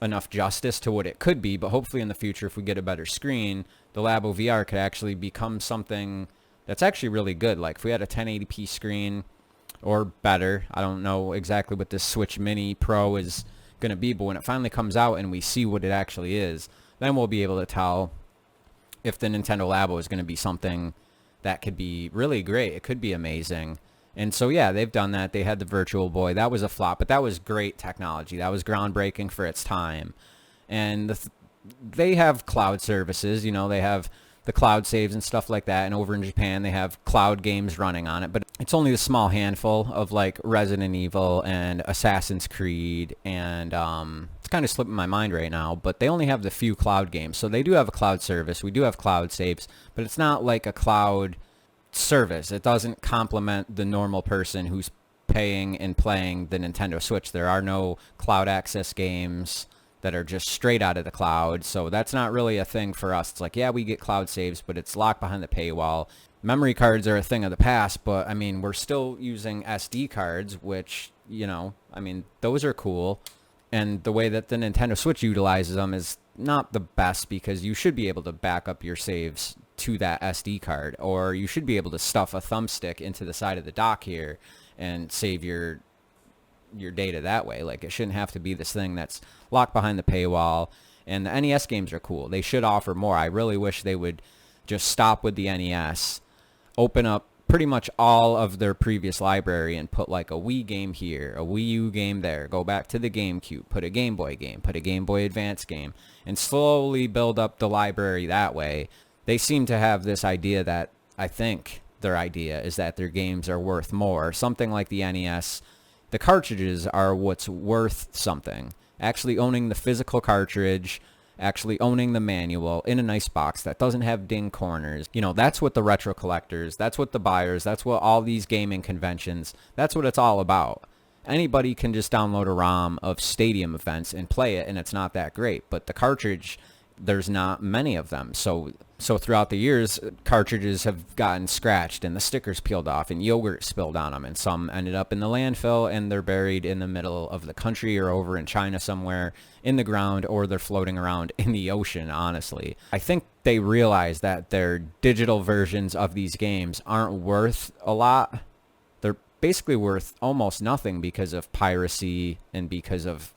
enough justice to what it could be, but hopefully in the future, if we get a better screen, the Labo VR could actually become something that's actually really good. Like if we had a 1080p screen or better, I don't know exactly what this Switch Mini Pro is going to be, but when it finally comes out and we see what it actually is, then we'll be able to tell if the Nintendo Labo is going to be something that could be really great. It could be amazing. And so, yeah, they've done that. They had the Virtual Boy. That was a flop, but that was great technology. That was groundbreaking for its time. And they have cloud services. You know, they have the cloud saves and stuff like that. And over in Japan, they have cloud games running on it. But it's only a small handful of, like, Resident Evil and Assassin's Creed. And it's kind of slipping my mind right now. But they only have the few cloud games. So they do have a cloud service. We do have cloud saves. But it's not like a cloud service. It doesn't complement the normal person who's paying and playing the Nintendo Switch. There are no cloud access games that are just straight out of the cloud, so that's not really a thing for us. It's like, yeah, we get cloud saves, but it's locked behind the paywall. Memory cards are a thing of the past, but I mean, we're still using SD cards, which, you know, I mean, those are cool. And the way that the Nintendo Switch utilizes them is not the best, because you should be able to back up your saves to that SD card, or you should be able to stuff a thumbstick into the side of the dock here and save your data that way. Like, it shouldn't have to be this thing that's locked behind the paywall. And the NES games are cool. They should offer more. I really wish they would just stop with the NES, open up pretty much all of their previous library and put like a Wii game here, a Wii U game there, go back to the GameCube, put a Game Boy game, put a Game Boy Advance game, and slowly build up the library that way. They seem to have this idea that, I think their idea is that their games are worth more. Something like the NES, the cartridges are what's worth something. Actually owning the physical cartridge, actually owning the manual in a nice box that doesn't have ding corners. You know, that's what the retro collectors, that's what the buyers, that's what all these gaming conventions, that's what it's all about. Anybody can just download a ROM of stadium events and play it, and it's not that great. But the cartridge, there's not many of them. So throughout the years, cartridges have gotten scratched and the stickers peeled off and yogurt spilled on them, and some ended up in the landfill and they're buried in the middle of the country or over in China somewhere in the ground, or they're floating around in the ocean, honestly. I think they realize that their digital versions of these games aren't worth a lot. They're basically worth almost nothing because of piracy and because of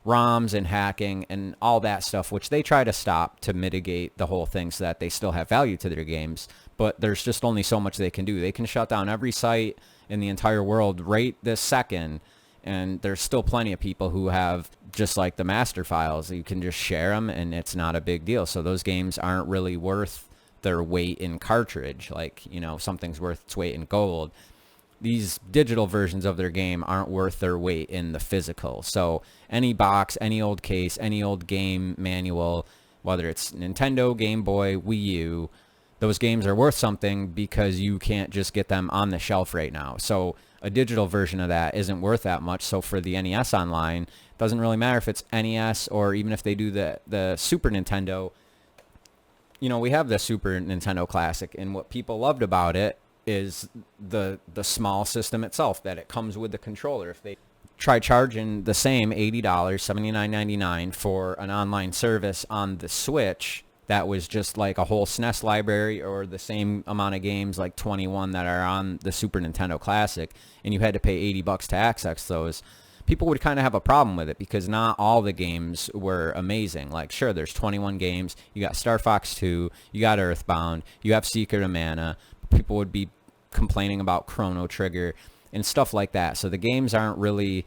ROMs and hacking and all that stuff, which they try to stop to mitigate the whole thing so that they still have value to their games. But there's just only so much they can do. They can shut down every site in the entire world right this second, and there's still plenty of people who have just like the master files. You can just share them and it's not a big deal. So those games aren't really worth their weight in cartridge. Like, you know, something's worth its weight in gold. These digital versions of their game aren't worth their weight in the physical. So any box, any old case, any old game manual, whether it's Nintendo, Game Boy, Wii U, those games are worth something because you can't just get them on the shelf right now. So a digital version of that isn't worth that much. So for the NES Online, it doesn't really matter if it's NES or even if they do the Super Nintendo. You know, we have the Super Nintendo Classic, and what people loved about it is the small system itself, that it comes with the controller. If they try charging the same $80, $79.99 for an online service on the Switch that was just like a whole SNES library or the same amount of games, like 21 that are on the Super Nintendo Classic, and you had to pay $80 to access those, people would kind of have a problem with it because not all the games were amazing. Like, sure, there's 21 games. You got Star Fox 2, you got Earthbound, you have Secret of Mana. People would be complaining about Chrono Trigger and stuff like that. So the games aren't really,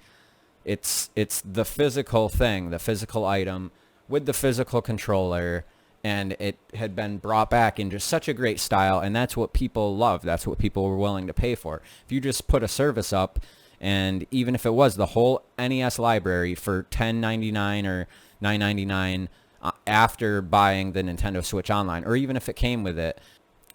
it's the physical thing, the physical item with the physical controller, and it had been brought back in just such a great style, and that's what people love. That's what people were willing to pay for. If you just put a service up, and even if it was the whole NES library for $10.99 or $9.99 after buying the Nintendo Switch Online, or even if it came with it,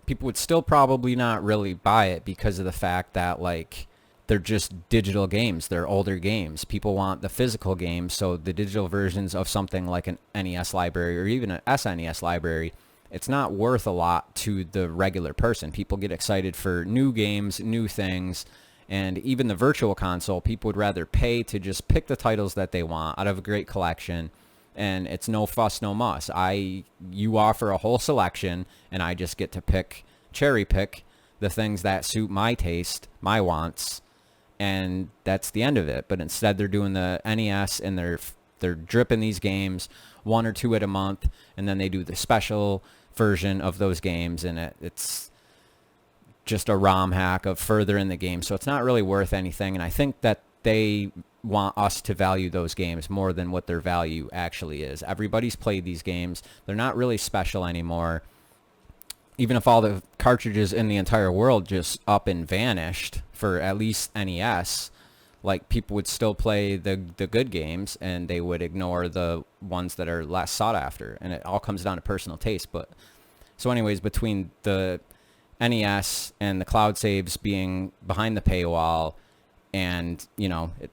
people would still probably not really buy it because of the fact that, like, they're just digital games. They're older games. People want the physical games, so the digital versions of something like an NES library or even an SNES library, it's not worth a lot to the regular person. People get excited for new games, new things, and even the virtual console, people would rather pay to just pick the titles that they want out of a great collection and it's no fuss, no muss. You offer a whole selection, and I just get to cherry pick the things that suit my taste, my wants, and that's the end of it. But instead, they're doing the NES, and they're dripping these games, 1 or 2 at a month, and then they do the special version of those games, and it's just a ROM hack of further in the game. So it's not really worth anything, and I think that they want us to value those games more than what their value actually is. Everybody's played these games. They're not really special anymore. Even if all the cartridges in the entire world just up and vanished for at least NES, like, people would still play the good games, and they would ignore the ones that are less sought after. And it all comes down to personal taste. But so anyways, between the NES and the cloud saves being behind the paywall, and,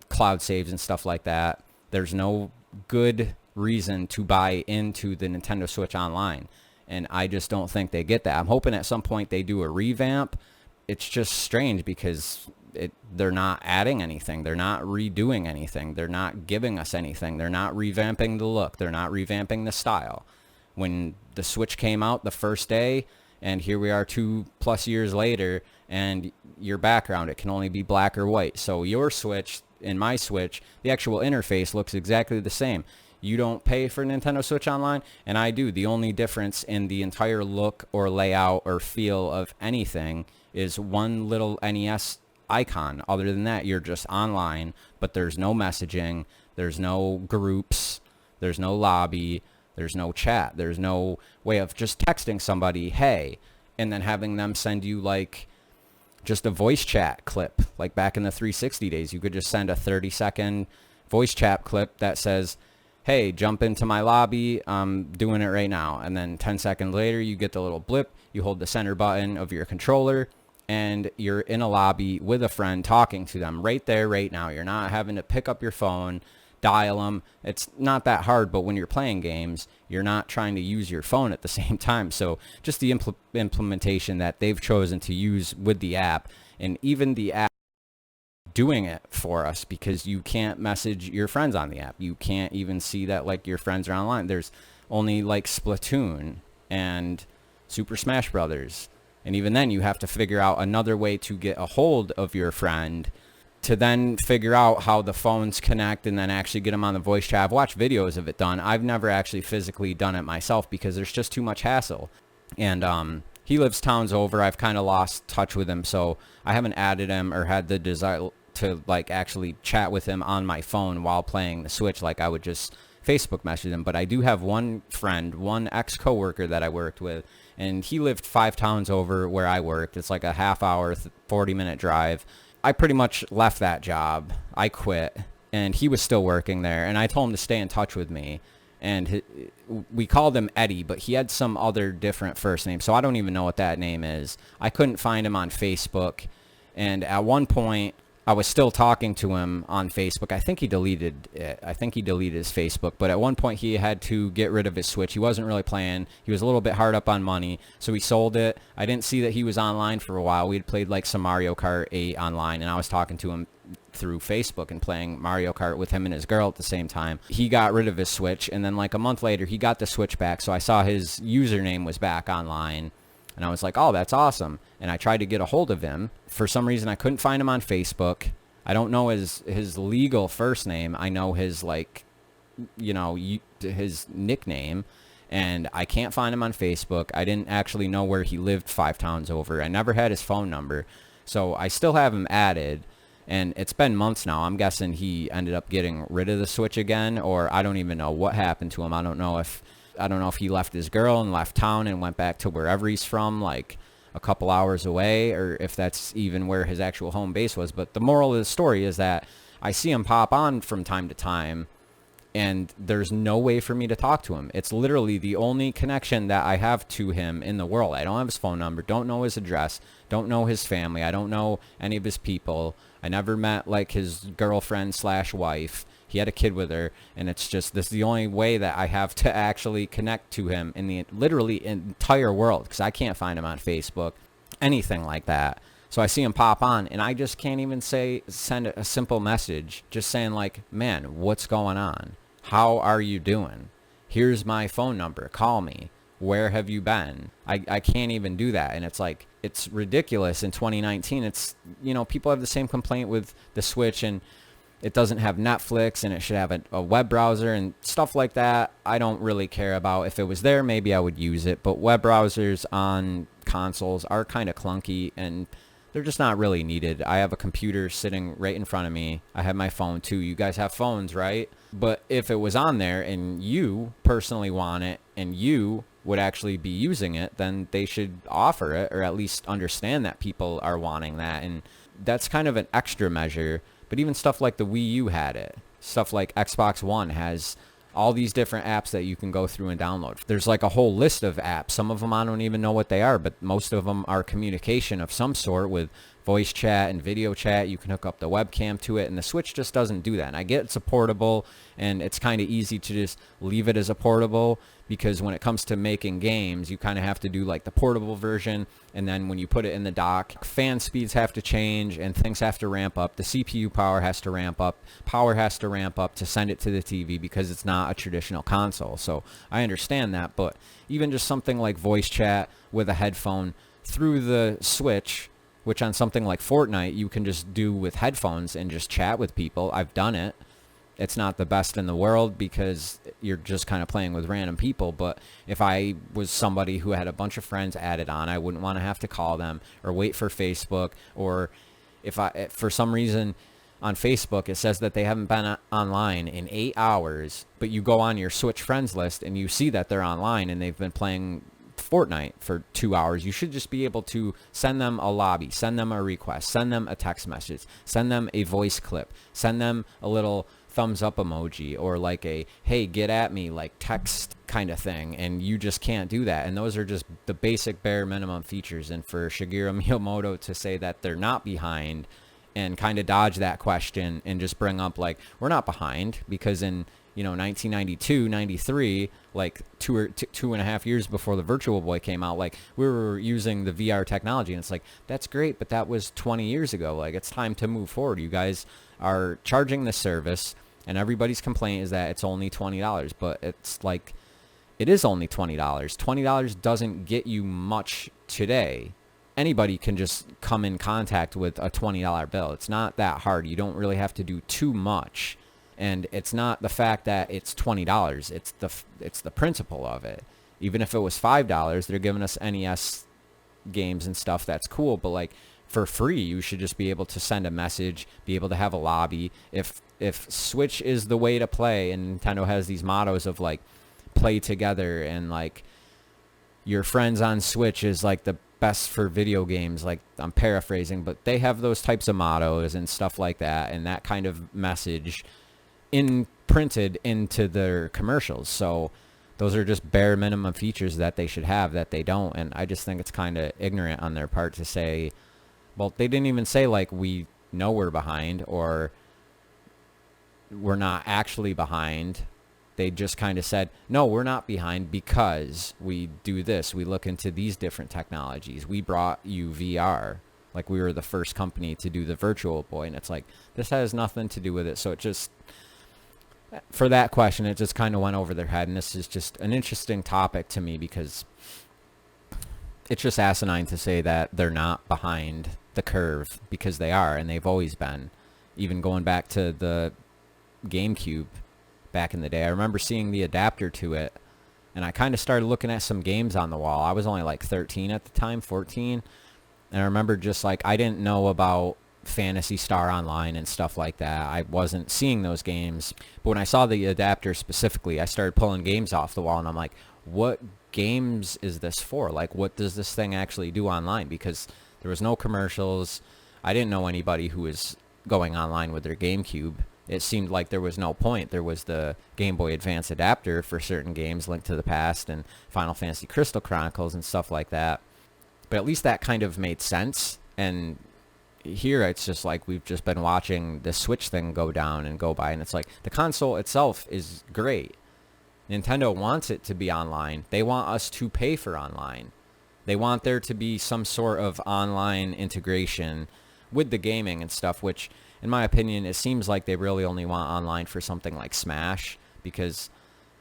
cloud saves and stuff like that, there's no good reason to buy into the Nintendo Switch Online. And I just don't think they get that. I'm hoping at some point they do a revamp. It's just strange because they're not adding anything. They're not redoing anything. They're not giving us anything. They're not revamping the look. They're not revamping the style. When the Switch came out the first day, and here we are 2+ years later, and your background, it can only be black or white. So your Switch and my Switch, the actual interface looks exactly the same. You don't pay for Nintendo Switch Online, and I do. The only difference in the entire look or layout or feel of anything is one little NES icon. Other than that, you're just online, but there's no messaging, there's no groups, there's no lobby, there's no chat, there's no way of just texting somebody, hey, and then having them send you like just a voice chat clip. Like back in the 360 days, you could just send a 30-second voice chat clip that says, hey, jump into my lobby, I'm doing it right now. And then 10 seconds later, you get the little blip, you hold the center button of your controller, and you're in a lobby with a friend talking to them right there, right now. You're not having to pick up your phone, dial them. It's not that hard, but when you're playing games, you're not trying to use your phone at the same time. So just the implementation that they've chosen to use with the app, and even the app doing it for us, because you can't message your friends on the app. You can't even see that like your friends are online. There's only like Splatoon and Super Smash Brothers. And even then, you have to figure out another way to get a hold of your friend to then figure out how the phones connect and then actually get them on the voice chat. I've watched videos of it done. I've never actually physically done it myself because there's just too much hassle. And he lives towns over. I've kind of lost touch with him, so I haven't added him or had the desire to like actually chat with him on my phone while playing the Switch. Like I would just Facebook message him. But I do have one friend, one ex-coworker that I worked with, and he lived 5 towns over where I worked. It's like a half-hour, 40-minute drive. I pretty much left that job. I quit, and he was still working there, and I told him to stay in touch with me. And we called him Eddie, but he had some other different first name, so I don't even know what that name is. I couldn't find him on Facebook, and at one point, I was still talking to him on Facebook. I think he deleted it. I think he deleted his Facebook. But at one point, he had to get rid of his Switch. He wasn't really playing. He was a little bit hard up on money, so he sold it. I didn't see that he was online for a while. We had played like some Mario Kart 8 online, and I was talking to him through Facebook and playing Mario Kart with him and his girl at the same time. He got rid of his Switch, and then like a month later, he got the Switch back, so I saw his username was back online. And I was like, oh, that's awesome. And I tried to get a hold of him. For some reason, I couldn't find him on Facebook. I don't know his legal first name. I know his, like, his nickname. And I can't find him on Facebook. I didn't actually know where he lived 5 towns over. I never had his phone number. So I still have him added. And it's been months now. I'm guessing he ended up getting rid of the Switch again. Or I don't even know what happened to him. I don't know if he left his girl and left town and went back to wherever he's from, like a couple hours away, or if that's even where his actual home base was. But the moral of the story is that I see him pop on from time to time, and there's no way for me to talk to him. It's literally the only connection that I have to him in the world. I don't have his phone number, don't know his address, don't know his family, I don't know any of his people. I never met like his girlfriend/wife. He had a kid with her, and it's just, this is the only way that I have to actually connect to him in the literally entire world, because I can't find him on Facebook, anything like that. So I see him pop on, and I just can't even send a simple message, just saying like, man, what's going on? How are you doing? here's my phone number, call me. Where have you been? I can't even do that. And it's like, it's ridiculous in 2019. It's, you know, people have the same complaint with the Switch, and it doesn't have Netflix, and it should have a web browser and stuff like that. I don't really care about. If it was there, maybe I would use it. But web browsers on consoles are kind of clunky, and they're just not really needed. I have a computer sitting right in front of me. I have my phone too. You guys have phones, right? But if it was on there and you personally want it and you would actually be using it, then they should offer it, or at least understand that people are wanting that. And that's kind of an extra measure. But even stuff like the Wii U had it. Stuff like Xbox One has all these different apps that you can go through and download. There's like a whole list of apps. Some of them I don't even know what they are, but most of them are communication of some sort with voice chat and video chat. You can hook up the webcam to it, and the Switch just doesn't do that. And I get it's a portable, and it's kind of easy to just leave it as a portable, because when it comes to making games, you kind of have to do like the portable version, and then when you put it in the dock, fan speeds have to change and things have to ramp up. The CPU power has to ramp up. Power has to ramp up to send it to the TV, because it's not a traditional console. So I understand that, but even just something like voice chat with a headphone through the Switch, which on something like Fortnite you can just do with headphones and just chat with people. I've done it. It's not the best in the world because you're just kind of playing with random people. But if I was somebody who had a bunch of friends added on, I wouldn't want to have to call them or wait for Facebook. Or if I, for some reason on Facebook, it says that they haven't been online in 8 hours, but you go on your Switch friends list and you see that they're online and they've been playing Fortnite for 2 hours, you should just be able to send them a lobby, send them a request, send them a text message, send them a voice clip, send them a little thumbs up emoji, or like a hey get at me like text kind of thing. And you just can't do that. And those are just the basic bare minimum features. And for Shigeru Miyamoto to say that they're not behind and kind of dodge that question and just bring up like, we're not behind, because in 1992, 93, like two and a half years before the Virtual Boy came out, like we were using the VR technology, and it's like, that's great, but that was 20 years ago. Like, it's time to move forward. You guys are charging the service, and everybody's complaint is that it's only $20, but it's like, it is only $20. $20 doesn't get you much today. Anybody can just come in contact with a $20 bill. It's not that hard. You don't really have to do too much. And it's not the fact that it's $20. It's the principle of it. Even if it was $5, they're giving us NES games and stuff. That's cool. But like, for free, you should just be able to send a message, be able to have a lobby. If Switch is the way to play, and Nintendo has these mottos of like play together, and like your friends on Switch is like the best for video games, like I'm paraphrasing, but they have those types of mottos and stuff like that, and that kind of message printed into their commercials. So those are just bare minimum features that they should have that they don't. And I just think it's kind of ignorant on their part to say, well, they didn't even say like, we know we're behind, or we're not actually behind. They just kind of said, no, we're not behind because we do this. We look into these different technologies. We brought you VR. Like, we were the first company to do the Virtual Boy. And it's like, this has nothing to do with it. So it just, for that question, it just kind of went over their head. And this is just an interesting topic to me, because it's just asinine to say that they're not behind the curve, because they are, and they've always been. Even going back to the GameCube back in the day, I remember seeing the adapter to it, and I kind of started looking at some games on the wall. I was only like 13 at the time, 14, and I remember just like, I didn't know about Phantasy Star Online and stuff like that. I wasn't seeing those games, but when I saw the adapter specifically, I started pulling games off the wall, and I'm like, what games is this for? Like, what does this thing actually do online? Because there was no commercials. I didn't know anybody who was going online with their GameCube. It seemed like there was no point. There was the Game Boy Advance adapter for certain games, Link to the Past and Final Fantasy Crystal Chronicles and stuff like that. But at least that kind of made sense. And here it's just like, we've just been watching the Switch thing go down and go by, and it's like, the console itself is great. Nintendo wants it to be online. They want us to pay for online. They want there to be some sort of online integration with the gaming and stuff, which, in my opinion, it seems like they really only want online for something like Smash, because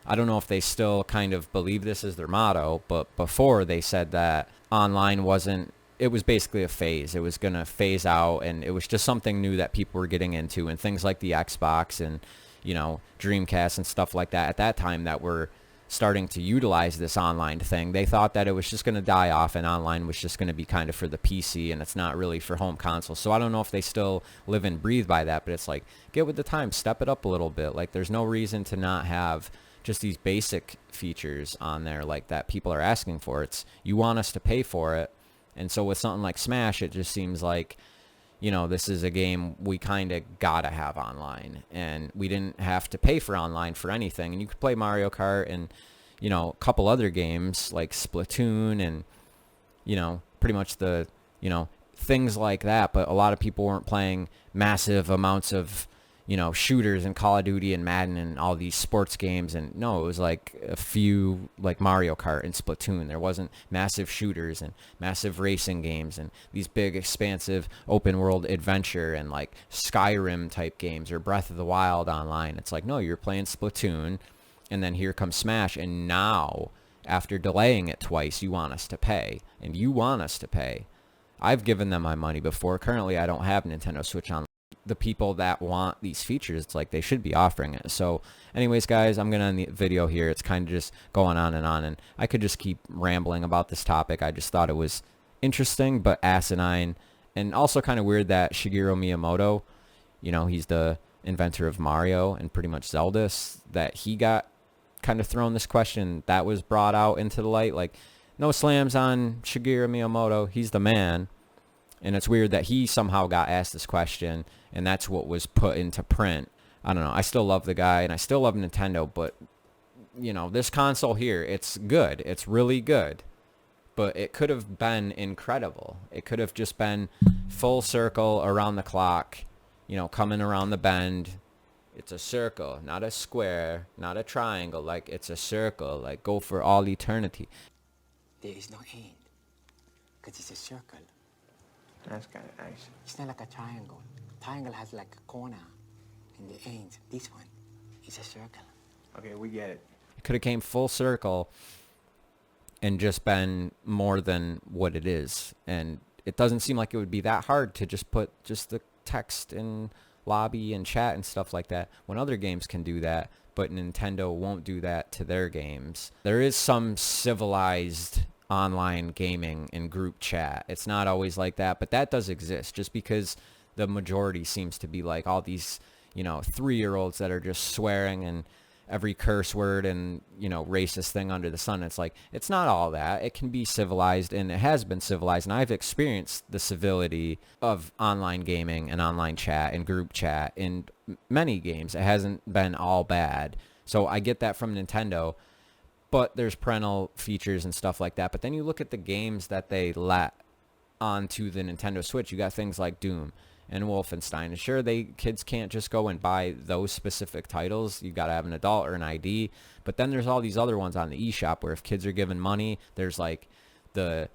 I don't know if they still kind of believe this is their motto, but before they said that online wasn't, it was basically a phase. It was going to phase out, and it was just something new that people were getting into, and things like the Xbox and, you know, Dreamcast and stuff like that at that time that were starting to utilize this online thing. They thought that it was just going to die off, and online was just going to be kind of for the PC, and it's not really for home consoles. So I don't know if they still live and breathe by that, but it's like, get with the time, step it up a little bit. Like, there's no reason to not have just these basic features on there like that people are asking for. It's, you want us to pay for it. And so with something like Smash, it just seems like, you know, this is a game we kind of gotta have online, and we didn't have to pay for online for anything. And you could play Mario Kart and, you know, a couple other games like Splatoon and, you know, pretty much the, you know, things like that. But a lot of people weren't playing massive amounts of, you know, shooters and Call of Duty and Madden and all these sports games. And no, it was like a few, like Mario Kart and Splatoon. There wasn't massive shooters and massive racing games and these big expansive open world adventure and like Skyrim type games or Breath of the Wild online. It's like, no, you're playing Splatoon, and then here comes Smash, and now after delaying it twice, you want us to pay, and you want us to pay. I've given them my money before. Currently, I don't have Nintendo Switch Online. The people that want these features, it's like they should be offering it. So anyways, guys, I'm gonna end the video here. It's kind of just going on, and I could just keep rambling about this topic. I just thought it was interesting but asinine, and also kind of weird that Shigeru Miyamoto, you know, he's the inventor of Mario and pretty much Zelda, that he got kind of thrown this question that was brought out into the light. Like, no slams on Shigeru Miyamoto, he's the man. And it's weird that he somehow got asked this question, and that's what was put into print. I don't know. I still love the guy, and I still love Nintendo, but, you know, this console here, it's good. It's really good. But it could have been incredible. It could have just been full circle around the clock, you know, coming around the bend. It's a circle, not a square, not a triangle. Like, it's a circle. Like, go for all eternity. There is no end, because it's a circle. That's kind of nice. It's not like a triangle. Triangle has like a corner in the ends. This one is a circle. Okay, we get it. It could have came full circle and just been more than what it is. And it doesn't seem like it would be that hard to just put just the text in lobby and chat and stuff like that, when other games can do that, but Nintendo won't do that to their games. There is some civilized online gaming and group chat. It's not always like that, but that does exist, just because the majority seems to be like all these, you know, 3-year-olds that are just swearing and every curse word and, you know, racist thing under the sun. It's like, it's not all that. It can be civilized, and it has been civilized, and I've experienced the civility of online gaming and online chat and group chat in many games. It hasn't been all bad. So I get that from Nintendo. But there's parental features and stuff like that. But then you look at the games that they let onto the Nintendo Switch. You got things like Doom and Wolfenstein. And sure, kids can't just go and buy those specific titles. You got to have an adult or an ID. But then there's all these other ones on the eShop where if kids are given money, there's like the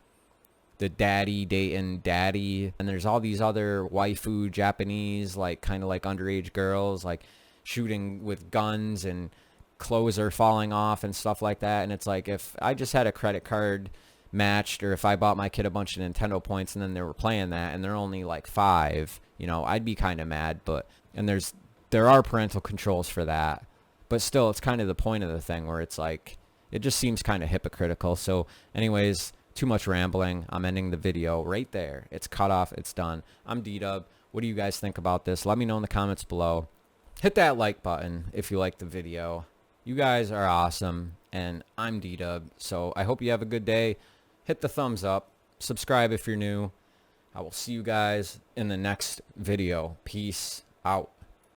daddy dating daddy. And there's all these other waifu Japanese, like kind of like underage girls, like shooting with guns, and clothes are falling off and stuff like that. And it's like, if I just had a credit card matched, or if I bought my kid a bunch of Nintendo points and then they were playing that and they're only like 5, you know, I'd be kind of mad. But there are parental controls for that, but still, it's kind of the point of the thing where it's like, it just seems kind of hypocritical. So anyways, too much rambling. I'm ending the video right there. It's cut off. It's done. I'm D-Dub. What do you guys think about this? Let me know in the comments below. Hit that like button if you liked the video. You guys are awesome, and I'm D-Dub, so I hope you have a good day. Hit the thumbs up. Subscribe if you're new. I will see you guys in the next video. Peace out.